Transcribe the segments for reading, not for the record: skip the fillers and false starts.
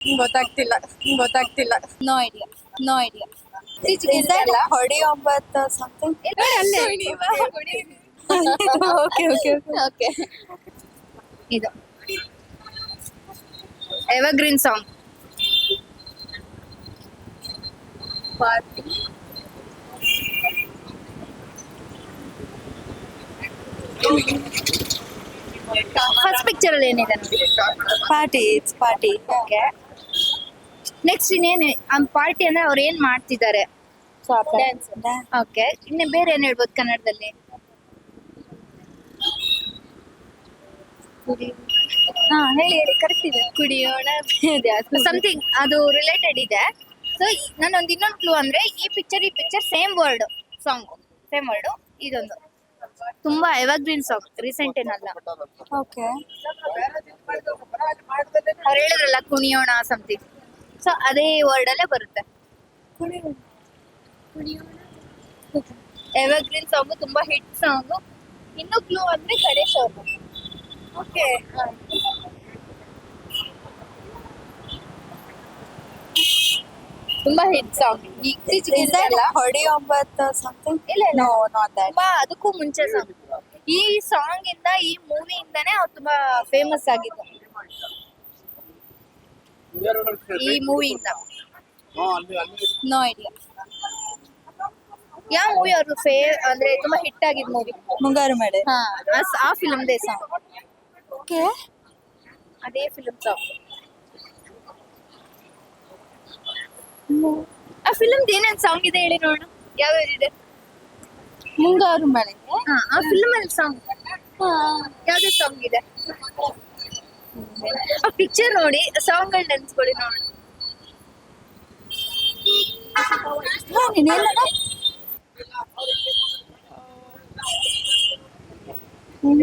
ಗೊತ್ತಾಗ್ತಿಲ್ಲ ಗೊತ್ತಾಗ್ತಿಲ್ಲ. No idea. No idea. Is that ಹೊಡಿ ಒಂಬತ್ something? Okay, okay, okay. Okay. ಇದು evergreen song. Party first picture ಅಲ್ಲಿ ಏನಿದೆ ನೋಡಿ. Party it's party. Okay. Next ಇನ್ನೇನು ಪಾರ್ಟಿ ಅಂದ್ರೆ ಅವ್ರು ಏನ್ ಮಾಡ್ತಿದ್ದಾರೆ. ಓಕೆ. ಇನ್ನು ಬೇರೆ ಏನ್ ಹೇಳ್ಬೋದು ಕನ್ನಡದಲ್ಲಿ. ಹಾ ಹೇಳಿ ಹೇಳಿ ಕರೆಕ್ಟ್ ಇದೆ. ಕುಡಿಯೋಣ ಸಮಥಿಂಗ್ ಅದು ರಿಲೇಟೆಡ್ ಇದೆ. ಸೊ ನಾನೊಂದು ಇನ್ನೊಂದು ಕ್ಲೂ ಅಂದ್ರೆ ಈ picture same word song. Same word ಇದೊಂದು ತುಂಬಾ ಎವರ್ಗ್ರೀನ್ ಸಾಂಗ್. ರೀಸೆಂಟ್ ಏನಲ್ಲ. ಓಕೆ. ಅವ್ರು ಹೇಳಿದ್ರಲ್ಲ ಕುಣಿಯೋಣ ಸಮಥಿಂಗ್. ಸೊ ಅದೇ ವರ್ಡ್ ಅಲ್ಲೇ ಬರುತ್ತೆ. ಎವರ್ಗ್ರೀನ್ ಸಾಂಗ್ ತುಂಬಾ ಹಿಟ್ ಸಾಂಗ್. ಇನ್ನು ಕ್ಲೂ ಅಂದ್ರೆ ಗಣೇಶ್ ಅವರು. ಓಕೆ. ತುಂಬಾ ಹಿಟ್ ಸಾಂಗ್. Is that ಹೊಡಿ ಒಂಬತ್ something? ಇಲ್ಲ ಇಲ್ಲ. No, not that. ತುಂಬಾ ಅದಕ್ಕೂ ಮುಂಚೆ ಸಾಂಗ್. ಈ ಸಾಂಗ್ ಇಂದ ಈ ಮೂವಿಯಿಂದಾನೇ ಅವ್ರು ತುಂಬಾ ಫೇಮಸ್ ಆಗಿದ್ದು. ಈ ಮೂವಿಯಿಂದ. No idea. ಯಾವ ಮೂವಿ ಅವ್ರು ಅಂದ್ರೆ ತುಂಬಾ ಹಿಟ್ ಆಗಿದ್ ಮೂವಿ. ಮುಂಗಾರು ಮಳೆ. ಹಾ ಆ ಫಿಲ್ಮ್ ದೇ ಸಾಂಗ್. ಓಕೆ. ಅದೇ ಫಿಲ್ಮ್ ಸಾಂಗ್. ಆ ಫಿಲ್ಮ್ ಏನೇನ್ ಸಾಂಗ್ ಇದೆ ಹೇಳಿ ನೋಡೋಣ. ಯಾವ್ಯಾವ್ದಿದೆ. ಮುಂಗಾರು ಮಳೆ. ಹಾ ಆ ಫಿಲ್ಮ್ ಅಲ್ಲಿ ಸಾಂಗ್ ಯಾವ್ದೇ ಸಾಂಗ್ ಇದೆ. ಆ ಪಿಕ್ಚರ್ ನೋಡಿ ಸಾಂಗ್ ಗಳು ನೆನ್ಸ್ಕೊಳ್ಳಿ ನೋಡೋಣ.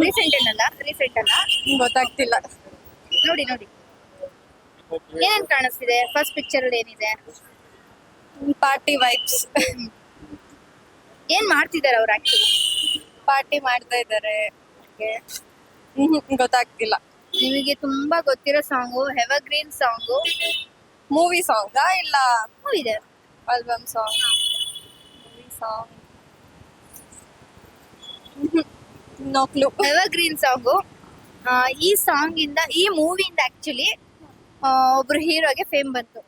ರೀಸೆಂಟ್ ಅಲ್ಲ. ಗೊತ್ತಾಗ್ತಿಲ್ಲ. ನೋಡಿ ನೋಡಿ ಏನೇನ್ ಕಾಣಿಸ್ತಿದೆ. ಫಸ್ಟ್ ಪಿಕ್ಚರ್ ಅಲ್ಲಿ ಏನಿದೆ. Party vibes. ಏನ್ ಮಾಡ್ತಿದ್ದಾರೆ ಅವ್ರು ಆಕ್ಚುಲಿ. ಪಾರ್ಟಿ ಮಾಡ್ತಾ ಇದ್ದಾರೆ. ಗೊತ್ತಾಗ್ತಿಲ್ಲ. ನಿಮಗೆ ತುಂಬಾ ಗೊತ್ತಿರೋ song evergreen song. Movie song ಇಲ್ಲ ಇದೆ. Album song. Movie song. No clue. Evergreen song. ಈ ಸಾಂಗ್ ಇಂದ ಈ ಮೂವಿಯಿಂದ ಆಕ್ಚುಲಿ ಒಬ್ರು ಹೀರೋಗೆ ಫೇಮ್ ಬಂತು.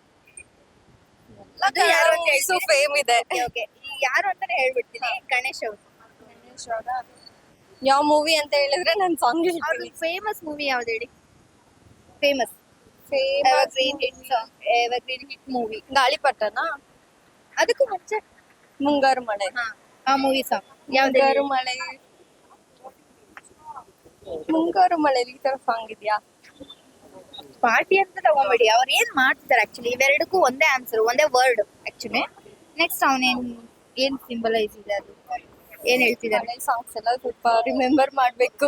ಅದು ಯಾರು ಅಂತ ಹೇಳ್ತೀನಿ. ಫೇಮ್ ಇದೆ. ಓಕೆ ಯಾರು ಅಂತಾನೆ ಹೇಳ್ಬಿಡ್ತೀನಿ. ಗಣೇಶ್ ಅವರು. ಯಾವ ಮೂವಿ ಅಂತ ಹೇಳಿದ್ರೆ ನಾನು ಸಾಂಗ್ ಹೇಳ್ತೀನಿ. ಫೇಮಸ್ ಮೂವಿ ಯಾವ್ದು ಹೇಳಿ. Famous evergreen hit song. Evergreen hit movie ಗಾಳಿಪಟನ. ಅದಕ್ಕೂ ಮುಂಚೆ ಮುಂಗಾರು ಮಳೆ. ಆ ಮೂವಿ ಸಾಂಗ್ ಯಾವ್ದು. ಮುಂಗಾರು ಮಳೆ. ಮುಂಗಾರು ಮಳೆಲಿ ಈ ತರ ಸಾಂಗ್ ಇದೆಯಾ. ಪಾರ್ಟಿ ಅಂತ ತಗೊಂಬೇಡಿ. ಅವ್ರು ಏನ್ ಮಾಡ್ತಿದ್ದಾರೆ ಆಕ್ಚುಲಿ. ಇವೆರಡಕ್ಕೂ ಒಂದೇ ಆನ್ಸರ್ ಒಂದೇ ವರ್ಡ್ ಆಕ್ಚುಲಿ. ನೆಕ್ಸ್ಟ್ ಏನ್ ಸಿಂಬಲೈಸ್ ಇದೆ ಅದು ಏನ್ ಹೇಳ್ತಿದ್ದಾರೆ. ಸಾಂಗ್ಸ್ ಎಲ್ಲ ಸ್ವಲ್ಪ ರಿಮೆಂಬರ್ ಮಾಡ್ಬೇಕು.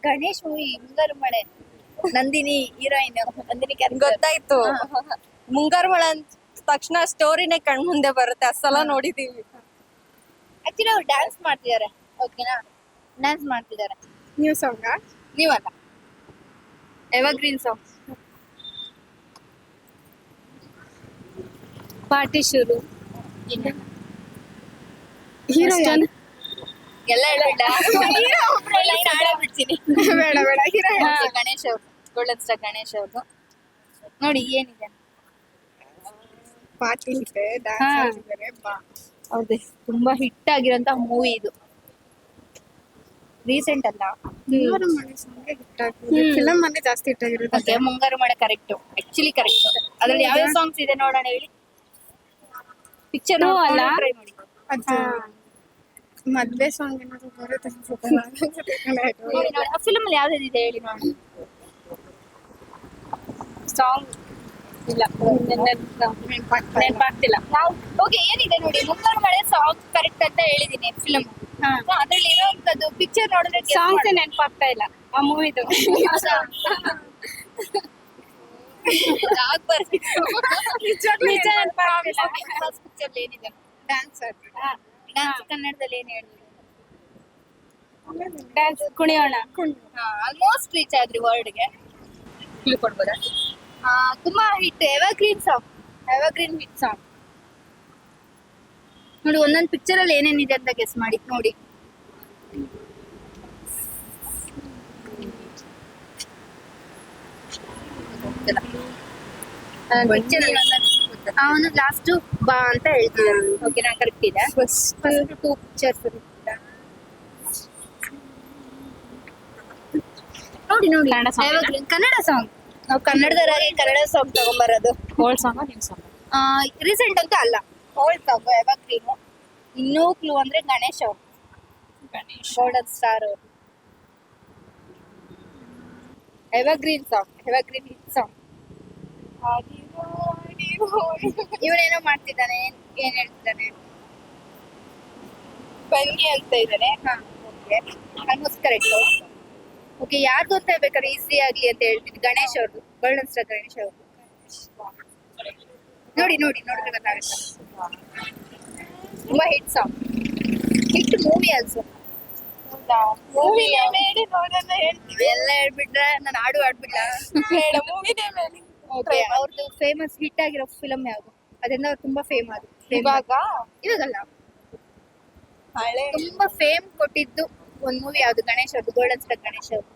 ಗಣೇಶ್ ಮೂವಿ ಮುಂಗಾರು ಮಳೆ. ನಂದಿನಿ ಹೀರೋಯಿನ್. ನಂದಿನಿ ಗೊತ್ತಾಯ್ತು. ಮುಂಗಾರು ಮಳೆ ಅಂತ ತಕ್ಷಣ ಸ್ಟೋರಿನೇ ಕಣ್ ಮುಂದೆ ಬರುತ್ತೆ. ಅಸಲ ನೋಡಿದೀವಿ. ಆಕ್ಚುಲಿ ಅವ್ರು ಡ್ಯಾನ್ಸ್ ಮಾಡ್ತಿದ್ದಾರೆ. ಓಕೆನಾ. ಡ್ಯಾನ್ಸ್ ಮಾಡ್ತಿದ್ದಾರೆ. ನ್ಯೂ ಸಾಂಗ್ ನೀವಲ್ಲ. Evergreen song. ಪಾರ್ಟಿ ಶುರು. ಹೀರೋ ಎಲ್ಲ ಹೇಳ್ಬೇಡ. ಬಿಡ್ತೀನಿ. ಬೇಡ ಬೇಡ. ಗಣೇಶ್ ಅವ್ರು. ಗೋಲ್ಡನ್ ಸ್ಟಾರ್ ಗಣೇಶ್ ಅವ್ರದ್ದು. ನೋಡಿ ಏನಿದೆ. ಪಾರ್ಟಿ ಇದೆ. ಡ್ಯಾನ್ಸ್ ಮಾಡ್ತಿದ್ದಾರೆ. ಹೌದೇ ತುಂಬಾ ಹಿಟ್ ಆಗಿರೋಂತ ಮೂವಿ ಇದು. ರೀಸೆಂಟ್ ಅಲ್ಲ. ಮುಂಗಾರು ಮಳೆ ಸಾಂಗ್ ಹಿಟ್ ಆಗಿದೆ. ಫಿಲಂ ಅಲ್ಲಿ ಜಾಸ್ತಿ ಹಿಟ್ ಆಗಿರುತ್ತೆ. ಓಕೆ ಮುಂಗಾರು ಮಳೆ ಕರೆಕ್ಟ್. Actually correct. ಅದ್ರಲ್ಲಿ ಯಾವ ಸಾಂಗ್ಸ್ ಇದೆ ನೋಡೋಣ ಹೇಳಿ. ಪಿಕ್ಚರ್ ಅಲ್ಲ ಟ್ರೈ ಮಾಡಿ. ಅದು ಮದ್ವೆ ಸಾಂಗ್ ಏನಾದ್ರು ಬರುತ್ತೆ ಅನ್ಸುತ್ತೆ. ನೋಡಿ ನೋಡಿ ಆ ಫಿಲ್ಮ್ ಅಲ್ಲಿ ಯಾವ್ದಿದೆ ಹೇಳಿ ನೋಡೋಣ. ಸಾಂಗ್ ಇಲ್ಲ ನೆನಪಾಗ್ತಿಲ್ಲ. ಓಕೆ ಏನಿದೆ ನೋಡಿ. ಮುಂಗಾರು ಮಳೆ ಸಾಂಗ್ ಕರೆಕ್ಟ್ ಅಂತ ಹೇಳಿದೀನಿ. ಫಿಲ್ಮ್ ಅದ್ರಲ್ಲಿ ಇರೋಂಥದ್ದು ಪಿಕ್ಚರ್ ನೋಡಿದ್ರೆ ಸಾಂಗ್ಸ್ ನೆನಪಾಗ್ತಾ ಇಲ್ಲ ಆ ಮೂವಿದು. ನಿಜ ನೆನಪಾಗ್ತಿಲ್ಲ. ಫಸ್ಟ್ ಪಿಕ್ಚರ್ ಏನಿದೆ. ಡ್ಯಾನ್ಸ್ ಕನ್ನಡದಲ್ಲಿ ಏನ್ ಹೇಳಿದ್ರು. ಡ್ಯಾನ್ಸ್ ಕುಣಿಯೋಣ. ಆಲ್ಮೋಸ್ಟ್ ರೀಚ್ ಆದ್ರಿ ವರ್ಡ್ಗೆ. ಕ್ಲೂ ಕೊಡ್ಬೋದಾ. ತುಂಬಾ ಹಿಟ್ ಎವರ್ಗ್ರೀನ್ ಹಿಟ್ ಸಾಂಗ್ ನೋಡಿ. ಒಂದೊಂದು ಪಿಕ್ಚರ್ ಅಲ್ಲಿ ಏನೇನಿದೆ ಅಂತ ಗೆಸ್ ಮಾಡಿ ನೋಡಿ. ಅವನು ಲಾಸ್ಟ್ ಬಾ ಅಂತ ಹೇಳ್ತಿದ್ದಾನೆ. ಓಕೆ ನಾ ಕರೆಕ್ಟ್ ಇದೆ. ಫಸ್ಟ್ 2 ಪಿಕ್ಚರ್ಸ್ ನೋಡಿ ನೋಡಿ. Kannada song Evergreen Kannada song. ನಾವು ಕನ್ನಡದವರಾಗಿ ಕನ್ನಡ ಸಾಂಗ್ ತಗೊಂಬರೋದು. Old song new song? Recent ಅಂತೂ ಅಲ್ಲ, ಓಲ್ಡ್ ಸಾಂಗ್ ಎವರ್ಗ್ರೀನ್. ಇನ್ನೂ ಕ್ಲೂ ಅಂದ್ರೆ ಗಣೇಶ್ ಅವರು, ಗೋಲ್ಡನ್ ಸ್ಟಾರ್ ಅವರು. Evergreen song, evergreen hit song. ಇವನೇನೋ ಮಾಡ್ತಿದ್ದಾನೆ, ಏನ್ ಹೇಳ್ತಿದ್ದಾನೆ? ಬನ್ನಿ ಅಂತ ಇದ್ದಾನೆ. Almost correct. ಓಕೆ, ಯಾರ್ದು ಅಂತ ಹೇಳ್ಬೇಕಾದ್ರೆ ಈಸಿ ಆಗ್ಲಿ ಅಂತ ಹೇಳ್ತೀನಿ. ಗಣೇಶ್ ಅವ್ರದ್ದು, ಗೋಲ್ಡನ್ ಸ್ಟಾರ್ ಗಣೇಶ್ ಅವ್ರದ್ದು. ನೋಡಿ ನೋಡಿ ನೋಡಿದ್ರೆ ಗೊತ್ತಾಗುತ್ತೆ. ತುಂಬಾ hit song, hit movie also. ಮೂವಿನೇ ಹೇಳಿ ನೋಡೋಣ ಹೇಳ್ತೀವಿ. ಎಲ್ಲ ಹೇಳ್ಬಿಟ್ರೆ ನಾನು ಹಾಡು ಆಡ್ಬಿಟ್ಟ. ಬೇಡ, ಮೂವಿನೇ ಹೇಳಿ. ಓಕೆ, ಅವ್ರದ್ದು ಫೇಮಸ್ ಹಿಟ್ ಆಗಿರೋ ಫಿಲಮ್ ಯಾವುದು? ಅದರಿಂದ ಅವ್ರು ತುಂಬಾ ಫೇಮ್ ಆದ್ರು. ಇವಾಗಲ್ಲ, ಹಳೆ ತುಂಬಾ ಫೇಮ್ ಕೊಟ್ಟಿದ್ದು ಒಂದ್ ಮೂವಿ ಯಾವ್ದು? ಗಣೇಶ್ ಅವ್ರದ್ದು, ಗೋಲ್ಡನ್ ಸ್ಟಾರ್ ಗಣೇಶ್ ಅವ್ರದ್ದು.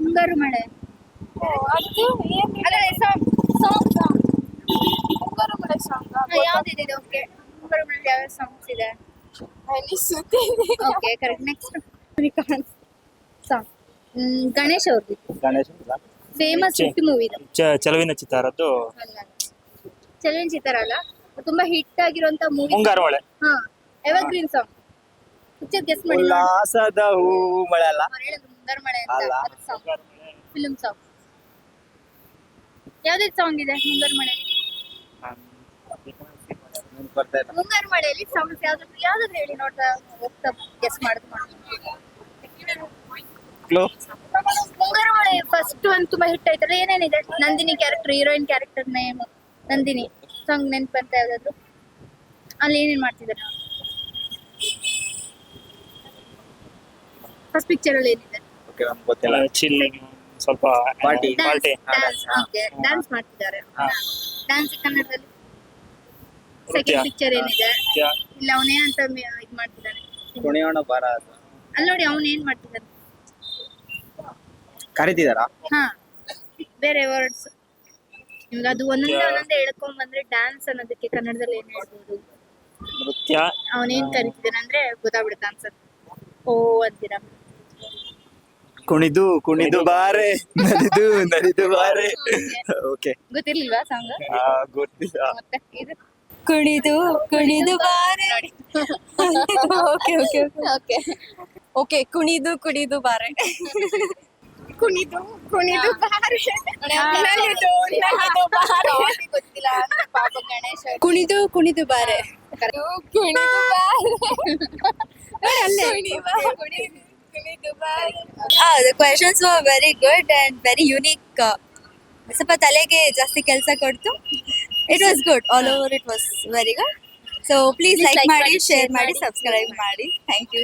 ಮುಂಗಾರು ಮಳೆ ಅದು ಏನ್ ಅದರಲ್ಲಿ ಸಾಂಗ್ ಮುಂಗಾರು ಮಳೆ ಸಾಂಗ್ ಯಾವ್ದಿದೆ? ಓಕೆ, ಮುಂಗಾರು ಮಳೆ ಯಾವ ಸಾಂಗ್ಸ್ ಇದೆ? ಅನಿಸುತ್ತೀನಿ. Okay correct. Next song Ganesh ಅವ್ರದ್ದು ಗಣೇಶ್ ಫೇಮಸ್ ಹಿಟ್ ಮೂವಿ ಇದು. ಚೆಲುವಿನ ಚಿತ್ತಾರದ್ದು ಚಲನಚಿತ್ರ ಅಲ್ಲ, ತುಂಬಾ ಹಿಟ್ ಆಗಿರುವಂತ ಮೂವಿ. ಮುಂಗಾರು ಮಳೆ. ಹಾ, ಎವರ್ಗ್ರೀನ್ ಸಾಂಗ್. ಪಿಕ್ಚರ್ ಗೆಸ್ ಮಾಡಿ. ಉಲ್ಲಾಸದ ಹೂ ಮಳೆ ಅಲ್ಲ? ಅವ್ರು ಹೇಳಿದ್ರು ಮುಂಗಾರು ಮಳೆ ಅಂತ. ಅಲ್ಲ. ಅದ್ರ ಸಾಂಗ್, ಫಿಲ್ಮ್ ಸಾಂಗ್. ಯಾವ್ದು ಸಾಂಗ್ ಇದೆ ಮುಂಗಾರು ಮಳೆ? ಮುಂಗಾರು ಮಳೆಯಲ್ಲಿ ಸಾಂಗ್ಸ್ ಯಾವ್ದಾದ್ರು ಹೇಳಿ ನೋಡ್ತಾ ಹೋಗ್ತಾ ಗೆಸ್ ಮಾಡಿದ್ ಮುಂಗಾರು ಮಳೆ ಫಸ್ಟ್ ಒಂದು ತುಂಬಾ ಹಿಟ್ ಆಯ್ತಲ್ಲ, ಏನೇನಿದೆ? Nandini character, heroine character name Nandini. Song ನೆನ್ಪಂತ ಯಾವ್ದಾದ್ರು? ಅಲ್ಲಿ ಏನೇನ್ ಮಾಡ್ತಿದ್ದಾರೆ? ಫಸ್ಟ್ ಪಿಕ್ಚರ್ ಅಲ್ಲಿ ಏನಿದೆ? ಚಿಲ್ ಸ್ವಲ್ಪ ಪಾರ್ಟಿ ಡ್ಯಾನ್ಸ್. ಓಕೆ, ಡ್ಯಾನ್ಸ್ ಮಾಡ್ತಿದ್ದಾರೆ. ಡ್ಯಾನ್ಸ್ ಕನ್ನಡದಲ್ಲಿ ನೃತ್ಯ. ಸೆಕೆಂಡ್ ಪಿಕ್ಚರ್ ಏನಿದೆ? ಇಲ್ಲ, ಅವನೇನಂತ ಇದ್ ಮಾಡ್ತಿದ್ದಾನೆ. ಕುಣಿಯೋಣ ಬಾರ ಅಲ್ಲಿ ನೋಡಿ ಅವನ್ ಏನ್ ಮಾಡ್ತಿದ್ದಾನೆ. ಕರೀತಿದಾರ. ಹಾ, ಬೇರೆ ವರ್ಡ್ಸ್ ನಿಮ್ಗೆ ಅದು ಒಂದೊಂದೇ ಹೇಳ್ಕೊಂಡ್ ಬಂದ್ರೆ ಡ್ಯಾನ್ಸ್ ಅನ್ನೋದಕ್ಕೆ ಕನ್ನಡದಲ್ಲಿ ಏನ್ ಹೇಳ್ಬೋದು? ನೃತ್ಯ. ಅವನೇನ್ ಕರಿತಿದ್ದಾನೆ ಅಂದ್ರೆ ಗೊತ್ತಾಗ್ಬಿಡುತ್ತೆ ಅನ್ಸತ್ತೆ. ಓ ಅಂತೀರಾ? ಕುಣಿದು ಕುಣಿದು ಬಾರೆ ನಲಿದು ಬಾರೆ. ಓಕೆ, ಗೊತ್ತಿರ್ಲಿಲ್ವಾ ಸಾಂಗ್? ಗೊತ್ತಿಲ್ಲ. ಮತ್ತೆ ಇದು ಕುಣಿದು ಕುಣಿದು ಬಾರೆ. ನೋಡಿ. ಓಕೆ ಓಕೆ ಓಕೆ ಓಕೆ, ಕುಣಿದು ಕುಣಿದು ಬಾರೆ. ಕುಣಿದು ಕುಣಿದು ಬಾರೆ. ನಲಿದು ನಲಿದು ಬಾರೆ. ಅವ್ನಿಗೆ ಗೊತ್ತಿಲ್ಲ ಅಂದ್ರೆ ಪಾಪ ಗಣೇಶ್ ಅವ್ರು. ಕುಣಿದು ಕುಣಿದು ಬಾರೆ. ಕುಣಿದು ಬಾರೆ. The questions were very good and very unique. ಸ್ವಲ್ಪ ತಲೆಗೆ ಜಾಸ್ತಿ ಕೆಲಸ ಕೊಡ್ತು. It was good. All over it was very good. So please like ಮಾಡಿ, share ಮಾಡಿ, subscribe ಮಾಡಿ. Thank you.